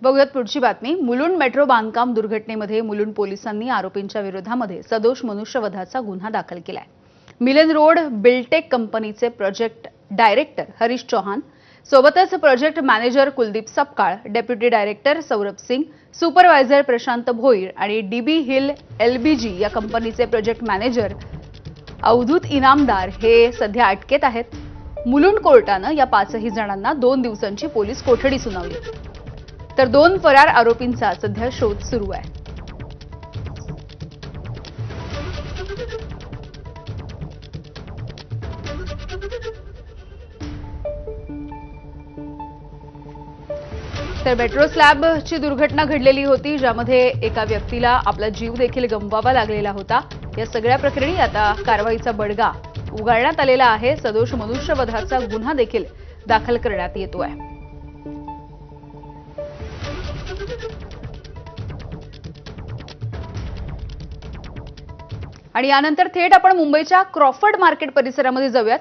बघूयात पुढची बातमी। मुलुंड मेट्रो बांधकाम दुर्घटनेमध्ये मुलुंड पोलिसांनी आरोपींच्या विरोधामध्ये सदोष मनुष्यवधाचा गुन्हा दाखल केलाय। मिलन रोड बिल्टेक कंपनीचे प्रोजेक्ट डायरेक्टर हरीश चौहान, सोबतच project manager Kuldeep Sapkal, deputy director Saurabh Singh, supervisor Prashant Bhoir आणि डीबी हिल एलबीजी या कंपनीचे प्रोजेक्ट मॅनेजर अवधूत इनामदार हे सध्या अटकेत आहेत। मुलुंड कोर्टानं या पाचही जणांना 2 दिवसांची पोलीस कोठडी सुनावली, तर 2 फरार आरोपींचा सध्या शोध सुरू आहे। तर मेट्रो स्लॅबची दुर्घटना घडलेली होती, ज्यामध्ये एका व्यक्तीला आपला जीव देखील गमवावा लागलेला होता। या सगळ्या प्रकरणी आता कारवाईचा बडगा उगारण्यात आलेला आहे। सदोष मनुष्यवधाचा गुन्हा देखील दाखल करण्यात येतोय। आणि यानंतर थेट आपण मुंबईच्या क्रॉफर्ड मार्केट परिसरामध्ये जाऊयात।